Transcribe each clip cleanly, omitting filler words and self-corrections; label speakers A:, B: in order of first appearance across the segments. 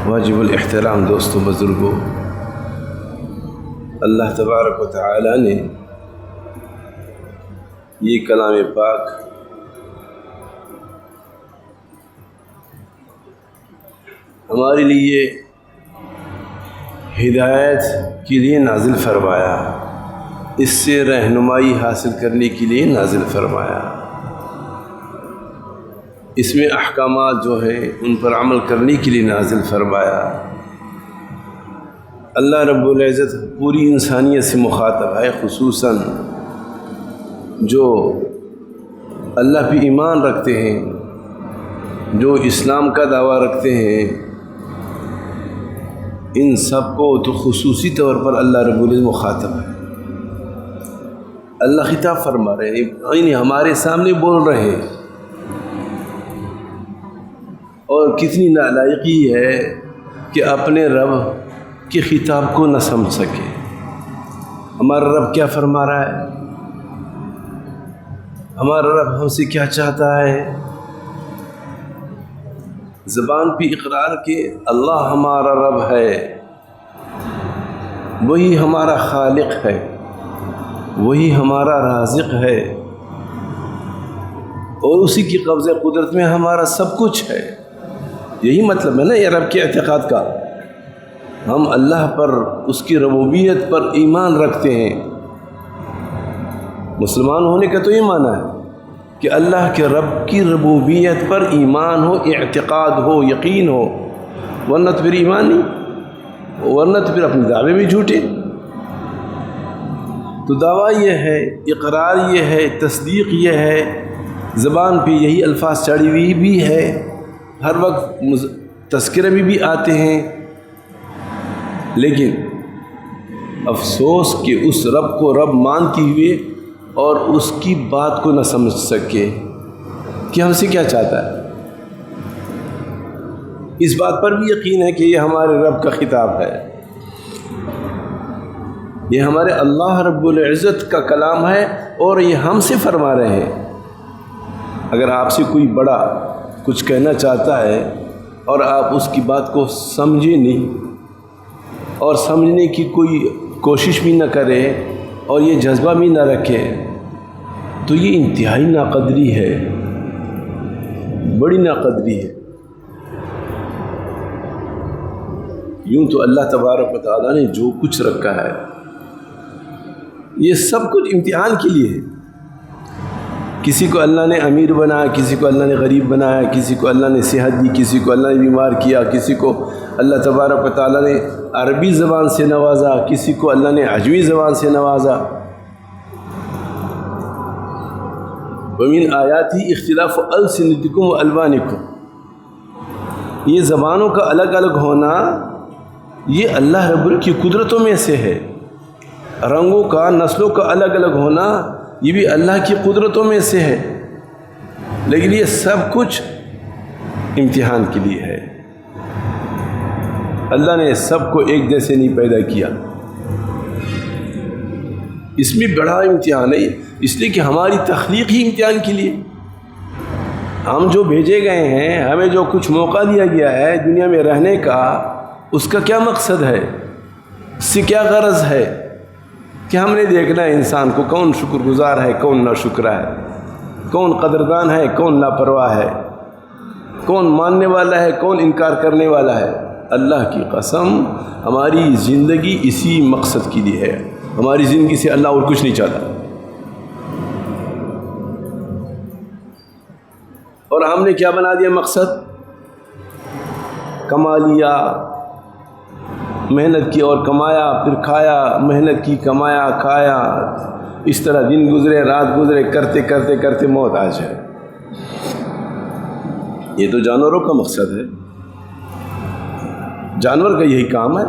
A: واجب الاحترام دوستوں بزرگوں، اللہ تبارک و تعالی نے یہ کلام پاک ہمارے لیے ہدایت کے لیے نازل فرمایا، اس سے رہنمائی حاصل کرنے کے لیے نازل فرمایا۔ اس میں احکامات جو ہیں ان پر عمل کرنے کے لیے نازل فرمایا۔ اللہ رب العزت پوری انسانیت سے مخاطب ہے، خصوصاً جو اللہ پہ ایمان رکھتے ہیں، جو اسلام کا دعویٰ رکھتے ہیں، ان سب کو تو خصوصی طور پر اللہ رب العزت مخاطب ہے۔ اللہ خطاب فرما رہے ہیں، یعنی ہمارے سامنے بول رہے ہیں، اور کتنی نالائقی ہے کہ اپنے رب کے خطاب کو نہ سمجھ سکے۔ ہمارا رب کیا فرما رہا ہے، ہمارا رب ہم سے کیا چاہتا ہے۔ زبان پہ اقرار کہ اللہ ہمارا رب ہے، وہی ہمارا خالق ہے، وہی ہمارا رازق ہے، اور اسی کی قبضہ قدرت میں ہمارا سب کچھ ہے۔ یہی مطلب ہے نا یہ رب کے اعتقاد کا۔ ہم اللہ پر، اس کی ربوبیت پر ایمان رکھتے ہیں۔ مسلمان ہونے کا تو یہ معنی ہے کہ اللہ کے رب کی ربوبیت پر ایمان ہو، اعتقاد ہو، یقین ہو، ورنہ تو پھر ایمان نہیں، ورنہ تو پھر اپنے دعوے بھی جھوٹے۔ تو دعویٰ یہ ہے، اقرار یہ ہے، تصدیق یہ ہے، زبان پہ یہی الفاظ چڑھی ہوئی بھی ہے، ہر وقت تذکرے میں بھی آتے ہیں، لیکن افسوس کہ اس رب کو رب مانتے ہوئے اور اس کی بات کو نہ سمجھ سکے کہ ہم سے کیا چاہتا ہے۔ اس بات پر بھی یقین ہے کہ یہ ہمارے رب کا خطاب ہے، یہ ہمارے اللہ رب العزت کا کلام ہے، اور یہ ہم سے فرما رہے ہیں۔ اگر آپ سے کوئی بڑا کچھ کہنا چاہتا ہے اور آپ اس کی بات کو سمجھیں نہیں اور سمجھنے کی کوئی کوشش بھی نہ کرے اور یہ جذبہ بھی نہ رکھے، تو یہ انتہائی ناقدری ہے، بڑی ناقدری ہے۔ یوں تو اللہ تبارک و تعالیٰ نے جو کچھ رکھا ہے یہ سب کچھ امتحان کے لیے ہے۔ کسی کو اللہ نے امیر بنایا، کسی کو اللہ نے غریب بنایا، کسی کو اللہ نے صحت دی، کسی کو اللہ نے بیمار کیا، کسی کو اللہ تبارک و تعالیٰ نے عربی زبان سے نوازا، کسی کو اللہ نے عجمی زبان سے نوازا۔ وَمِنْ آيَاتِهِ اخْتِلَافُ أَلْسِنَتِكُمْ وَأَلْوَانِكُمْ، یہ زبانوں کا الگ الگ ہونا یہ اللہ رب العزت کی قدرتوں میں سے ہے۔ رنگوں کا، نسلوں کا الگ الگ ہونا یہ بھی اللہ کی قدرتوں میں سے ہے، لیکن یہ سب کچھ امتحان کے لیے ہے۔ اللہ نے سب کو ایک جیسے نہیں پیدا کیا، اس میں بڑا امتحان ہے، اس لیے کہ ہماری تخلیق ہی امتحان کے لیے۔ ہم جو بھیجے گئے ہیں، ہمیں جو کچھ موقع دیا گیا ہے دنیا میں رہنے کا، اس کا کیا مقصد ہے، اس سے کیا غرض ہے کہ ہم نے دیکھنا ہے انسان کو کون شکر گزار ہے، کون ناشکرہ ہے، کون قدردان ہے، کون لاپرواہ ہے، کون ماننے والا ہے، کون انکار کرنے والا ہے۔ اللہ کی قسم ہماری زندگی اسی مقصد کے لیے ہے، ہماری زندگی سے اللہ اور کچھ نہیں چاہتا، اور ہم نے کیا بنا دیا مقصد، کما لیا، محنت کی اور کمایا، پھر کھایا، محنت کی، کمایا، کھایا، اس طرح دن گزرے، رات گزرے، کرتے کرتے کرتے موت آ جائے۔ یہ تو جانوروں کا مقصد ہے، جانور کا یہی کام ہے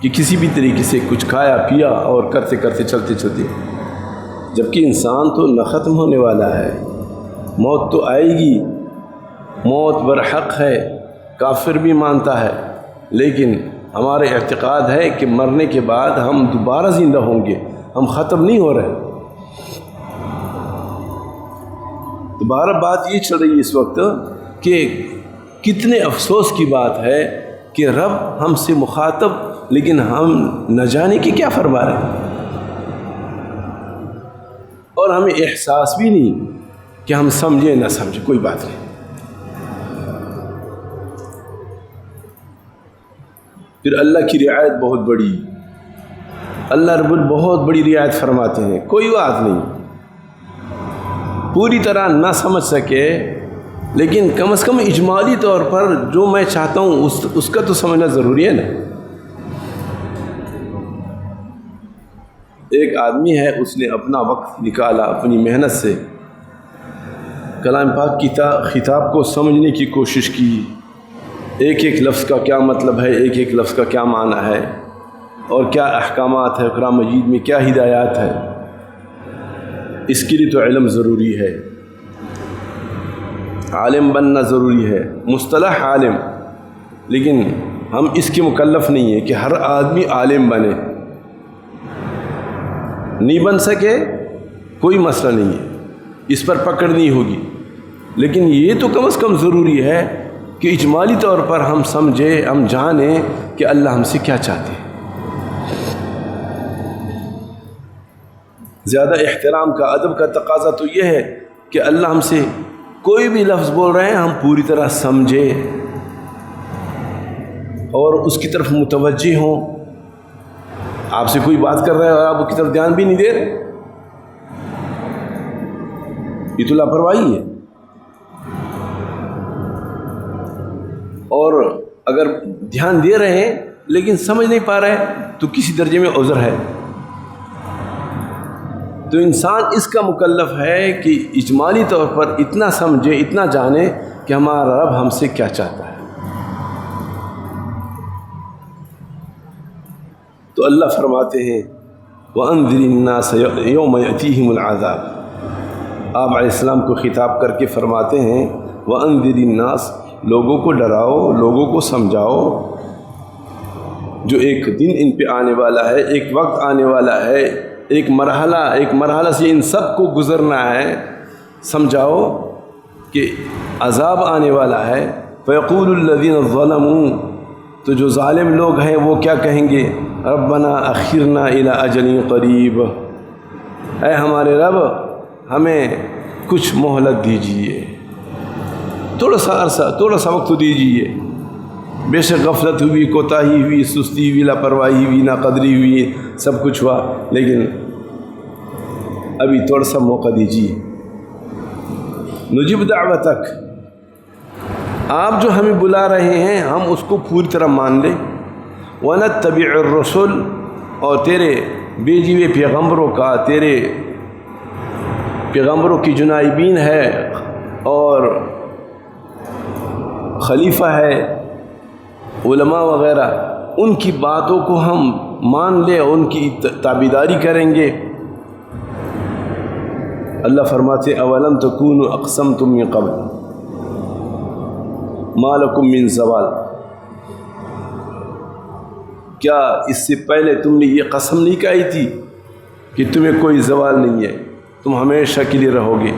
A: کہ کسی بھی طریقے سے کچھ کھایا پیا اور کرتے کرتے چلتے چلتے، جبکہ انسان تو نہ ختم ہونے والا ہے، موت تو آئے گی، موت برحق ہے، کافر بھی مانتا ہے، لیکن ہمارے اعتقاد ہے کہ مرنے کے بعد ہم دوبارہ زندہ ہوں گے، ہم ختم نہیں ہو رہے۔ دوبارہ بات یہ چل رہی ہے اس وقت کہ کتنے افسوس کی بات ہے کہ رب ہم سے مخاطب، لیکن ہم نہ جانے کہ کیا فرما رہے ہیں، اور ہمیں احساس بھی نہیں کہ ہم سمجھیں نہ سمجھیں، کوئی بات نہیں۔ پھر اللہ کی رعایت بہت بڑی، اللہ رب بہت بڑی رعایت فرماتے ہیں، کوئی بات نہیں، پوری طرح نہ سمجھ سکے لیکن کم از کم اجمالی طور پر جو میں چاہتا ہوں اس کا تو سمجھنا ضروری ہے نا۔ ایک آدمی ہے، اس نے اپنا وقت نکالا اپنی محنت سے، کلام پاک کی خطاب کو سمجھنے کی کوشش کی، ایک ایک لفظ کا کیا مطلب ہے، ایک ایک لفظ کا کیا معنی ہے، اور کیا احکامات ہے قرآن مجید میں، کیا ہدایات ہے۔ اس کے لیے تو علم ضروری ہے، عالم بننا ضروری ہے، مصطلح عالم، لیکن ہم اس کے مکلف نہیں ہیں کہ ہر آدمی عالم بنے، نہیں بن سکے کوئی مسئلہ نہیں ہے، اس پر پکڑنی ہوگی، لیکن یہ تو کم از کم ضروری ہے کہ اجمالی طور پر ہم سمجھیں، ہم جانیں کہ اللہ ہم سے کیا چاہتے ہیں۔ زیادہ احترام کا، ادب کا تقاضا تو یہ ہے کہ اللہ ہم سے کوئی بھی لفظ بول رہے ہیں ہم پوری طرح سمجھیں اور اس کی طرف متوجہ ہوں۔ آپ سے کوئی بات کر رہا ہے اور آپ اس کی طرف دھیان بھی نہیں دے رہے، یہ تو لاپرواہی ہے۔ اور اگر دھیان دے رہے ہیں لیکن سمجھ نہیں پا رہے تو کسی درجے میں عذر ہے۔ تو انسان اس کا مکلف ہے کہ اجمالی طور پر اتنا سمجھے، اتنا جانے کہ ہمارا رب ہم سے کیا چاہتا ہے۔ تو اللہ فرماتے ہیں وَأَنذِرِ النَّاسَ يَوْمَ يَأْتِيهِمُ الْعَذَابُ، آپ علیہ السلام کو خطاب کر کے فرماتے ہیں وَأَنذِرِ النَّاسَ، لوگوں کو ڈراؤ، لوگوں کو سمجھاؤ، جو ایک دن ان پہ آنے والا ہے، ایک وقت آنے والا ہے، ایک مرحلہ سے ان سب کو گزرنا ہے، سمجھاؤ کہ عذاب آنے والا ہے۔ فَيَقُولُ الَّذِينَ ظَلَمُوا، تو جو ظالم لوگ ہیں وہ کیا کہیں گے، ربنا اخرنا الی اجل قریب، اے ہمارے رب ہمیں کچھ مہلت دیجیے، تھوڑا سا وقت تو دیجیے، بے شک غفلت ہوئی، کوتاہی ہوئی، سستی ہوئی، لاپرواہی ہوئی، ناقدری ہوئی، سب کچھ ہوا، لیکن ابھی تھوڑا سا موقع دیجیے۔ نجیب دعوتک، آپ جو ہمیں بلا رہے ہیں ہم اس کو پوری طرح مان لیں، وَنَتَّبِعُ الرُّسُلَ، اور تیرے بھیجے ہوئے پیغمبروں کا، تیرے پیغمبروں کی جو نائبین ہے اور خلیفہ ہے، علماء وغیرہ، ان کی باتوں کو ہم مان لیں، ان کی تابعداری کریں گے۔ اللہ فرماتے اولم تکونوا اقسمتم من قبل ما لکم من زوال، کیا اس سے پہلے تم نے یہ قسم نہیں کھائی تھی کہ تمہیں کوئی زوال نہیں ہے، تم ہمیشہ کے لیے رہو گے؟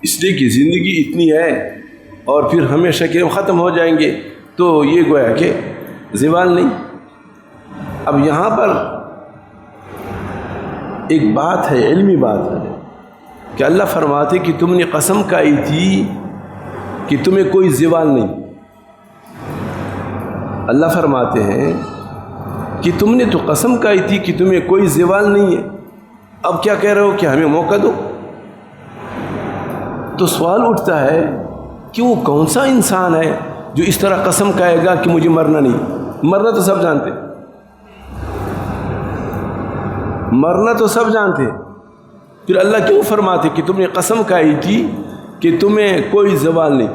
A: اس لیے کہ زندگی اتنی ہے اور پھر ہمیشہ کے لیے ختم ہو جائیں گے، تو یہ گویا کہ زوال نہیں۔ اب یہاں پر ایک بات ہے، علمی بات ہے کہ اللہ فرماتے کہ تم نے قسم کھائی تھی کہ تمہیں کوئی زوال نہیں۔ اللہ فرماتے ہیں کہ تم نے تو قسم کھائی تھی کہ تمہیں کوئی زوال نہیں ہے، اب کیا کہہ رہے ہو کہ ہمیں موقع دو؟ تو سوال اٹھتا ہے کہ وہ کون سا انسان ہے جو اس طرح قسم کھائے گا کہ مجھے مرنا نہیں؟ مرنا تو سب جانتے، مرنا تو سب جانتے، پھر اللہ کیوں فرماتے کہ تم نے قسم کھائی تھی کہ تمہیں کوئی زوال نہیں؟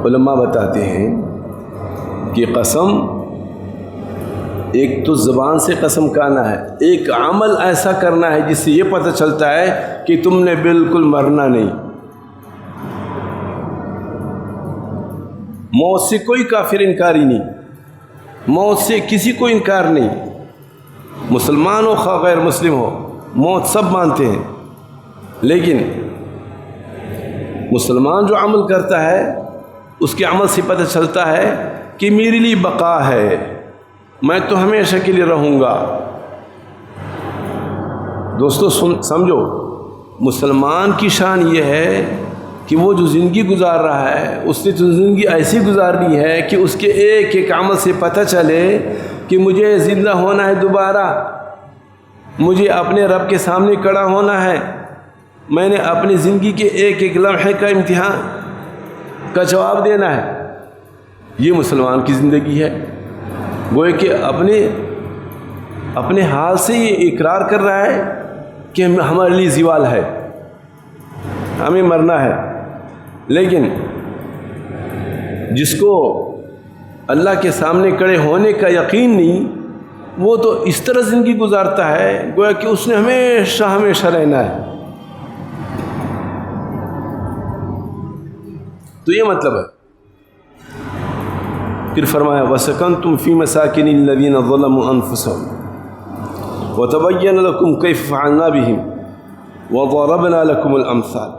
A: علماء بتاتے ہیں کہ قسم ایک تو زبان سے قسم کھانا ہے، ایک عمل ایسا کرنا ہے جس سے یہ پتہ چلتا ہے کہ تم نے بالکل مرنا نہیں۔ موت سے کوئی کافر انکاری نہیں، موت سے کسی کو انکار نہیں، مسلمان ہو خواہ غیر مسلم ہو، موت سب مانتے ہیں، لیکن مسلمان جو عمل کرتا ہے اس کے عمل سے پتہ چلتا ہے کہ میرے لیے بقا ہے، میں تو ہمیشہ کے لیے رہوں گا۔ دوستو سمجھو، مسلمان کی شان یہ ہے کہ وہ جو زندگی گزار رہا ہے اس نے تو زندگی ایسی گزارنی ہے کہ اس کے ایک ایک عمل سے پتہ چلے کہ مجھے زندہ ہونا ہے دوبارہ، مجھے اپنے رب کے سامنے کھڑا ہونا ہے، میں نے اپنی زندگی کے ایک ایک لمحے کا امتحان کا جواب دینا ہے۔ یہ مسلمان کی زندگی ہے۔ گویا کہ اپنے حال سے یہ اقرار کر رہا ہے کہ ہمارے لیے زوال ہے، ہمیں مرنا ہے۔ لیکن جس کو اللہ کے سامنے کھڑے ہونے کا یقین نہیں، وہ تو اس طرح زندگی گزارتا ہے گویا کہ اس نے ہمیشہ ہمیشہ رہنا ہے۔ تو یہ مطلب ہے۔ پھر فرمایا وَسَكَنْتُمْ فِي مَسَاكِنِ الَّذِينَ ظَلَمُوا أَنفُسَهُمْ وَتَبَيَّنَ لَكُمْ كَيْفَ فَعَلْنَا بِهِمْ وَضَرَبْنَا لَكُمُ الْأَمْثَالَ۔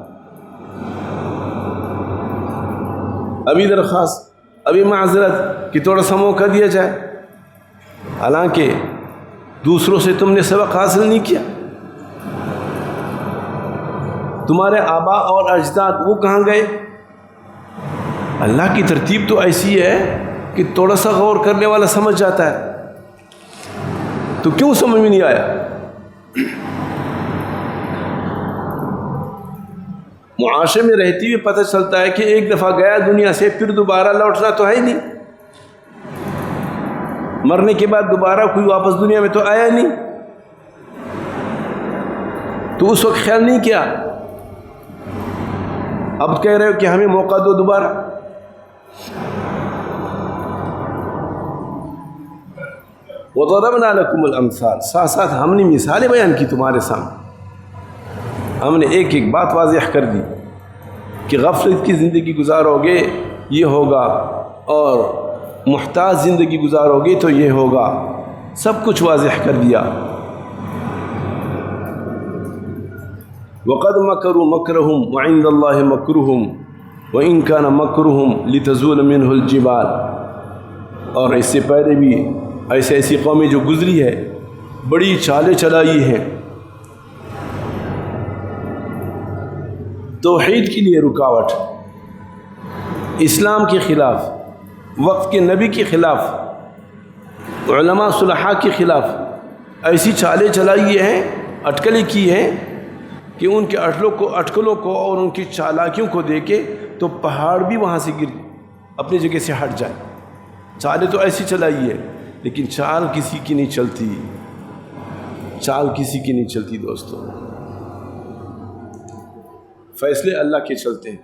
A: ابھی درخواست، ابھی معذرت کہ تھوڑا سا موقع دیا جائے، حالانکہ دوسروں سے تم نے سبق حاصل نہیں کیا۔ تمہارے آباء اور اجداد وہ کہاں گئے؟ اللہ کی ترتیب تو ایسی ہے کہ تھوڑا سا غور کرنے والا سمجھ جاتا ہے، تو کیوں سمجھ میں نہیں آیا؟ معاشرے میں رہتی ہوئی پتہ چلتا ہے کہ ایک دفعہ گیا دنیا سے، پھر دوبارہ لوٹنا تو ہے ہی نہیں، مرنے کے بعد دوبارہ کوئی واپس دنیا میں تو آیا نہیں، تو اس وقت خیال نہیں کیا، اب کہہ رہے ہو کہ ہمیں موقع دو دوبارہ۔ وَضَرَبْنَا لَكُمُ الْأَمْثَالَ، ساتھ ساتھ ہم نے مثالیں بیان کی تمہارے سامنے، ہم نے ایک ایک بات واضح کر دی کہ غفلت کی زندگی گزارو گے یہ ہوگا، اور محتاج زندگی گزارو گے تو یہ ہوگا، سب کچھ واضح کر دیا۔ وَقَدْ مَكَرُوا مَكْرَهُمْ وَعِنْدَ اللَّهِ مَكْرُهُمْ وَإِنْ كَانَ مَكْرُهُمْ لِتَزُولَ مِنْهُ الْجِبَالُ۔ اور اس سے پہلے بھی ایسی قومیں جو گزری ہے، بڑی چالیں چلائی ہیں توحید کے لیے، رکاوٹ، اسلام کے خلاف، وقت کے نبی کے خلاف، علماء صلحاء کے خلاف ایسی چالیں چلائی ہیں، اٹکلیں کی ہیں کہ ان کے اٹکلوں کو اور ان کی چالاکیوں کو دیکھے تو پہاڑ بھی وہاں سے گر اپنی جگہ سے ہٹ جائے۔ چالیں تو ایسی چلائی ہے، لیکن چال کسی کی نہیں چلتی، چال کسی کی نہیں چلتی دوستو، فیصلے اللہ کے چلتے ہیں۔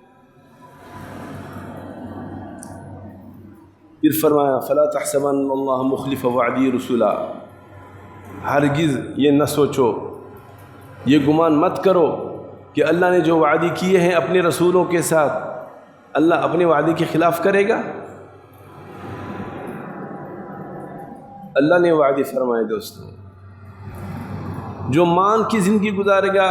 A: پھر فرمایا فَلَا تَحْسَبَنَّ اللَّهَ مُخْلِفَ وَعْدِهِ رُسُلًا، ہرگز یہ نہ سوچو، یہ گمان مت کرو کہ اللہ نے جو وعدے کیے ہیں اپنے رسولوں کے ساتھ، اللہ اپنے وعدے کے خلاف کرے گا۔ اللہ نے وعدے فرمائے دوستو، جو مان کی زندگی گزارے گا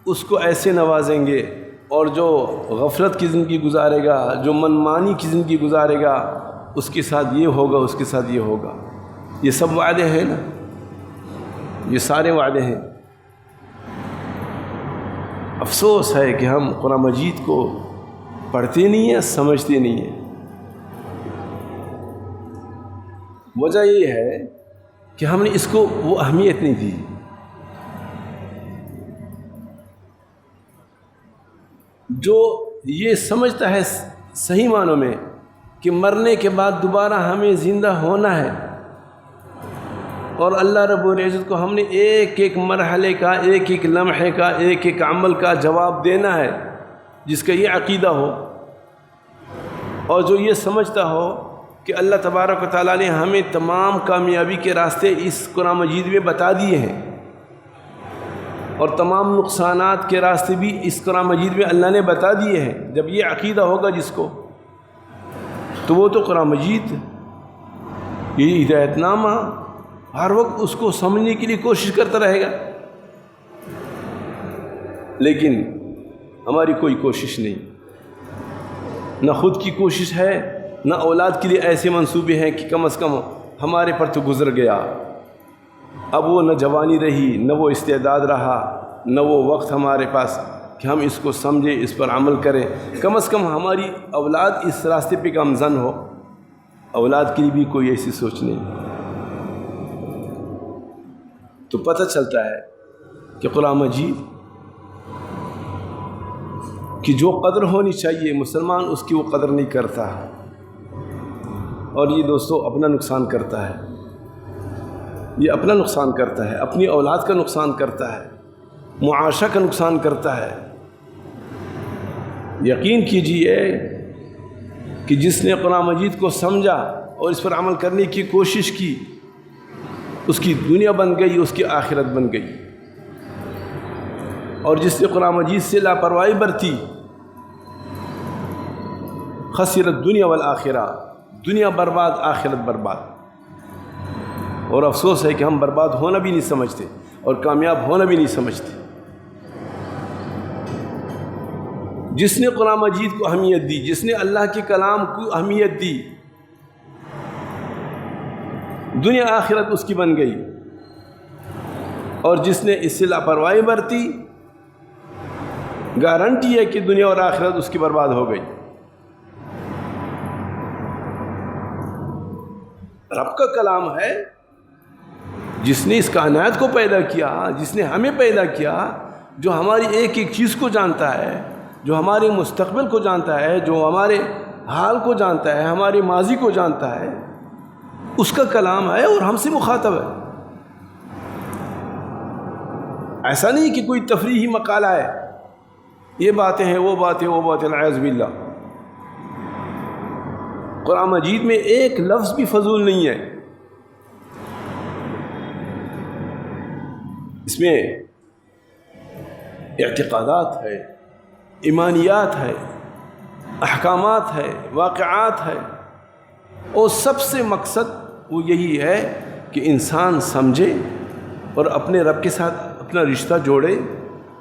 A: اس کو ایسے نوازیں گے، اور جو غفلت کی زندگی گزارے گا، جو منمانی کی زندگی گزارے گا، اس کے ساتھ یہ ہوگا، اس کے ساتھ یہ ہوگا۔ یہ سب وعدے ہیں نا، یہ سارے وعدے ہیں۔ افسوس ہے کہ ہم قرآن مجید کو پڑھتے نہیں ہیں، سمجھتے نہیں ہیں۔ وجہ یہ ہے کہ ہم نے اس کو وہ اہمیت نہیں دی۔ جو یہ سمجھتا ہے صحیح معنوں میں کہ مرنے کے بعد دوبارہ ہمیں زندہ ہونا ہے، اور اللہ رب العزت کو ہم نے ایک ایک مرحلے کا، ایک ایک لمحے کا، ایک ایک عمل کا جواب دینا ہے، جس کا یہ عقیدہ ہو، اور جو یہ سمجھتا ہو کہ اللہ تبارک و تعالیٰ نے ہمیں تمام کامیابی کے راستے اس قرآن مجید میں بتا دیے ہیں، اور تمام نقصانات کے راستے بھی اس قرآن مجید میں اللہ نے بتا دیے ہیں، جب یہ عقیدہ ہوگا جس کو، تو وہ تو قرآن مجید، یہ ہدایت نامہ، ہر وقت اس کو سمجھنے کے لیے کوشش کرتا رہے گا۔ لیکن ہماری کوئی کوشش نہیں، نہ خود کی کوشش ہے، نہ اولاد کے لیے ایسے منصوبے ہیں کہ کم از کم ہمارے پر تو گزر گیا، اب وہ نہ جوانی رہی، نہ وہ استعداد رہا، نہ وہ وقت ہمارے پاس کہ ہم اس کو سمجھیں، اس پر عمل کریں۔ کم از کم ہماری اولاد اس راستے پہ گامزن ہو۔ اولاد کے لیے بھی کوئی ایسی سوچ نہیں۔ تو پتہ چلتا ہے کہ قرآن مجید کی جو قدر ہونی چاہیے مسلمان اس کی وہ قدر نہیں کرتا، اور یہ دوستو اپنا نقصان کرتا ہے، یہ اپنا نقصان کرتا ہے، اپنی اولاد کا نقصان کرتا ہے، معاشرہ کا نقصان کرتا ہے۔ یقین کیجئے کہ جس نے قرآن مجید کو سمجھا اور اس پر عمل کرنے کی کوشش کی، اس کی دنیا بن گئی، اس کی آخرت بن گئی، اور جس نے قرآن مجید سے لاپرواہی برتی خسرت دنیا والآخرہ، دنیا برباد، آخرت برباد۔ اور افسوس ہے کہ ہم برباد ہونا بھی نہیں سمجھتے اور کامیاب ہونا بھی نہیں سمجھتے۔ جس نے قرآن مجید کو اہمیت دی، جس نے اللہ کے کلام کو اہمیت دی، دنیا آخرت اس کی بن گئی، اور جس نے اس سے لاپرواہی برتی گارنٹی ہے کہ دنیا اور آخرت اس کی برباد ہو گئی۔ رب کا کلام ہے، جس نے اس کائنات کو پیدا کیا، جس نے ہمیں پیدا کیا، جو ہماری ایک ایک چیز کو جانتا ہے، جو ہمارے مستقبل کو جانتا ہے، جو ہمارے حال کو جانتا ہے، ہمارے ماضی کو جانتا ہے، اس کا کلام ہے اور ہم سے مخاطب ہے۔ ایسا نہیں کہ کوئی تفریحی مقالہ ہے، یہ باتیں ہیں، وہ باتیں، نعوذ باللہ۔ قرآن مجید میں ایک لفظ بھی فضول نہیں ہے، اس میں اعتقادات ہے، ایمانیات ہے، احکامات ہے، واقعات ہے، اور سب سے مقصد وہ یہی ہے کہ انسان سمجھے اور اپنے رب کے ساتھ اپنا رشتہ جوڑے،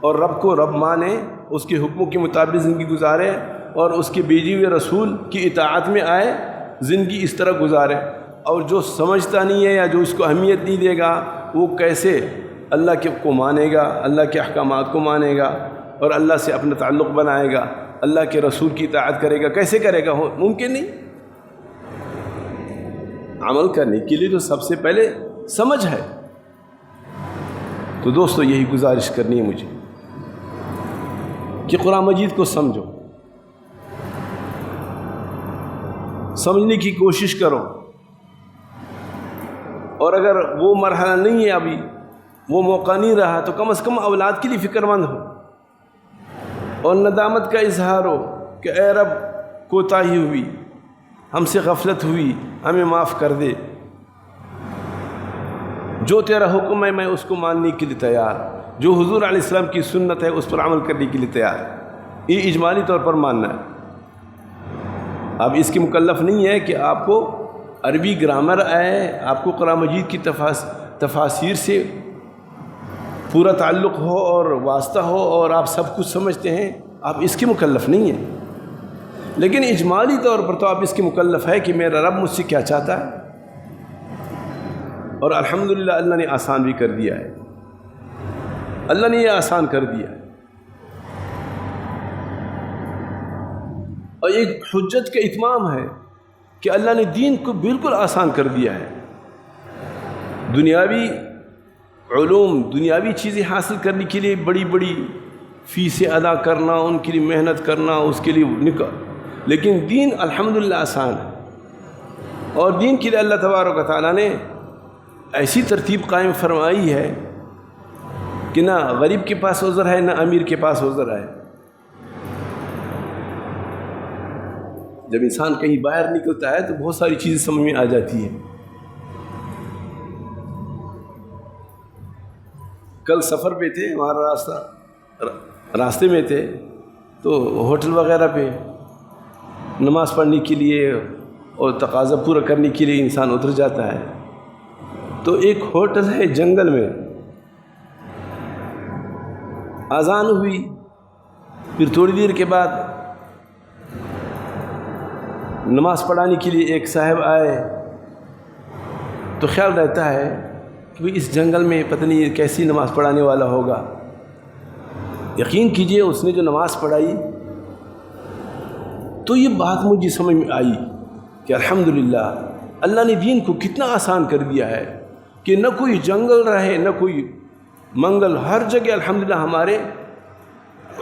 A: اور رب کو رب مانے، اس کے حکموں کے مطابق زندگی گزارے، اور اس کے بھیجے ہوئے رسول کی اطاعت میں آئے، زندگی اس طرح گزارے۔ اور جو سمجھتا نہیں ہے یا جو اس کو اہمیت نہیں دے گا، وہ کیسے اللہ کے کو مانے گا، اللہ کے احکامات کو مانے گا، اور اللہ سے اپنا تعلق بنائے گا، اللہ کے رسول کی اطاعت کرے گا؟ کیسے کرے گا؟ ممکن نہیں۔ عمل کرنے کے لیے تو سب سے پہلے سمجھ ہے۔ تو دوستو یہی گزارش کرنی ہے مجھے کہ قرآن مجید کو سمجھو، سمجھنے کی کوشش کرو، اور اگر وہ مرحلہ نہیں ہے، ابھی وہ موقع نہیں رہا، تو کم از کم اولاد کے لیے فکر مند ہو اور ندامت کا اظہار ہو کہ اے رب کوتاہی ہوئی، ہم سے غفلت ہوئی، ہمیں معاف کر دے، جو تیرا حکم ہے میں اس کو ماننے کے لیے تیار، جو حضور علیہ السلام کی سنت ہے اس پر عمل کرنے کے لیے تیار۔ یہ اجمالی طور پر ماننا ہے۔ اب اس کی مکلف نہیں ہے کہ آپ کو عربی گرامر آئے، آپ کو قرآن مجید کی تفاسیر سے پورا تعلق ہو اور واسطہ ہو اور آپ سب کچھ سمجھتے ہیں، آپ اس کے مکلف نہیں ہیں۔ لیکن اجمالی طور پر تو آپ اس کے مکلف ہے کہ میرا رب مجھ سے کیا چاہتا ہے، اور الحمدللہ اللہ نے آسان بھی کر دیا ہے، اللہ نے یہ آسان کر دیا ہے۔ اور ایک حجت کا اتمام ہے کہ اللہ نے دین کو بالکل آسان کر دیا ہے۔ دنیاوی علوم، دنیاوی چیزیں حاصل کرنے کے لیے بڑی بڑی فیسیں ادا کرنا، ان کے لیے محنت کرنا، اس کے لیے لیکن دین الحمدللہ آسان ہے۔ اور دین کے لیے اللہ تبارک و تعالیٰ نے ایسی ترتیب قائم فرمائی ہے کہ نہ غریب کے پاس عذر ہے، نہ امیر کے پاس عذر ہے۔ جب انسان کہیں باہر نکلتا ہے تو بہت ساری چیزیں سمجھ میں آ جاتی ہیں۔ کل سفر پہ تھے، ہمارا راستے میں تھے، تو ہوٹل وغیرہ پہ نماز پڑھنے کے لیے اور تقاضا پورا کرنے کے لیے انسان اتر جاتا ہے۔ تو ایک ہوٹل ہے جنگل میں، اذان ہوئی، پھر تھوڑی دیر کے بعد نماز پڑھانے کے لیے ایک صاحب آئے تو خیال رہتا ہے کہ اس جنگل میں پتہ نہیں کیسی نماز پڑھانے والا ہوگا. یقین کیجئے اس نے جو نماز پڑھائی تو یہ بات مجھے سمجھ میں آئی کہ الحمدللہ اللہ نے دین کو کتنا آسان کر دیا ہے کہ نہ کوئی جنگل رہے نہ کوئی منگل، ہر جگہ الحمدللہ ہمارے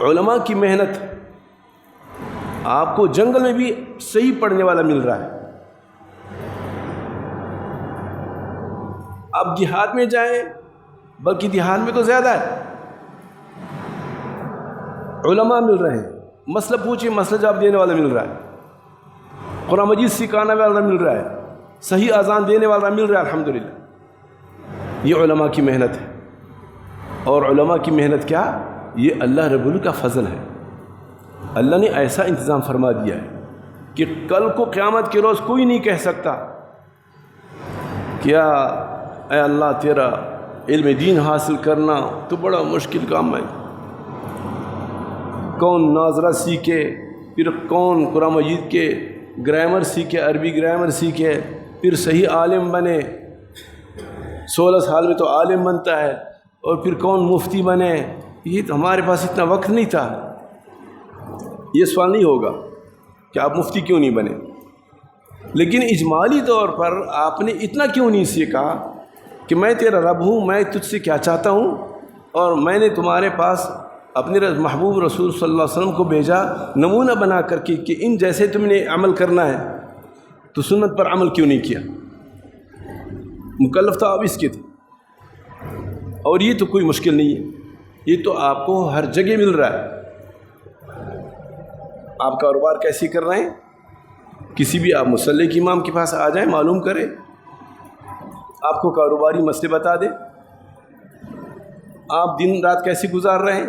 A: علماء کی محنت. آپ کو جنگل میں بھی صحیح پڑھنے والا مل رہا ہے. آپ دیہات میں جائیں، بلکہ دیہات میں تو زیادہ ہے، علماء مل رہے ہیں، مسئلہ پوچھیں مسئلہ جواب دینے والا مل رہا ہے، قرآن مجید سکھانے والا مل رہا ہے، صحیح اذان دینے والا مل رہا ہے. الحمدللہ یہ علماء کی محنت ہے. اور علماء کی محنت کیا؟ یہ اللہ رب العزت کا فضل ہے. اللہ نے ایسا انتظام فرما دیا ہے کہ کل کو قیامت کے روز کوئی نہیں کہہ سکتا کیا اے اللہ تیرا علم دین حاصل کرنا تو بڑا مشکل کام ہے. کون ناظرہ سیکھے، پھر کون قرآن مجید کے گرامر سیکھے، عربی گرامر سیکھے، پھر صحیح عالم بنے. 16 سال میں تو عالم بنتا ہے، اور پھر کون مفتی بنے. یہ تو ہمارے پاس اتنا وقت نہیں تھا. یہ سوال نہیں ہوگا کہ آپ مفتی کیوں نہیں بنے، لیکن اجمالی طور پر آپ نے اتنا کیوں نہیں سیکھا کہ میں تیرا رب ہوں، میں تجھ سے کیا چاہتا ہوں، اور میں نے تمہارے پاس اپنے محبوب رسول صلی اللہ علیہ وسلم کو بھیجا نمونہ بنا کر کے کہ ان جیسے تم نے عمل کرنا ہے، تو سنت پر عمل کیوں نہیں کیا؟ مکلف تو آپ اس کے تھے. اور یہ تو کوئی مشکل نہیں ہے، یہ تو آپ کو ہر جگہ مل رہا ہے. آپ کاروبار کیسی کر رہے ہیں، کسی بھی آپ مصلی کے امام کے پاس آ جائیں، معلوم کریں، آپ کو کاروباری مسئلے بتا دے. آپ دن رات کیسے گزار رہے ہیں،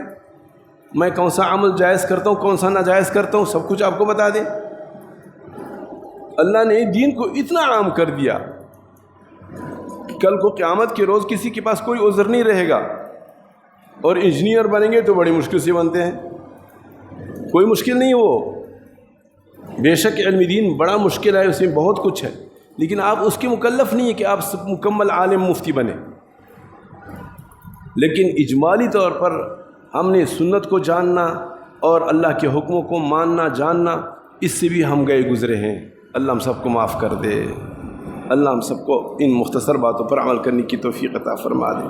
A: میں کون سا عمل جائز کرتا ہوں کون سا ناجائز کرتا ہوں، سب کچھ آپ کو بتا دیں. اللہ نے دین کو اتنا عام کر دیا کہ کل کو قیامت کے روز کسی کے پاس کوئی عذر نہیں رہے گا. اور انجینئر بنیں گے تو بڑی مشکل سے بنتے ہیں، کوئی مشکل نہیں. وہ بے شک علم دین بڑا مشکل ہے، اس میں بہت کچھ ہے، لیکن آپ اس کے مکلف نہیں ہے کہ آپ مکمل عالم مفتی بنیں. لیکن اجمالی طور پر ہم نے سنت کو جاننا اور اللہ کے حکموں کو ماننا جاننا، اس سے بھی ہم گئے گزرے ہیں. اللہ ہم سب کو معاف کر دے. اللہ ہم سب کو ان مختصر باتوں پر عمل کرنے کی توفیق عطا فرما دے.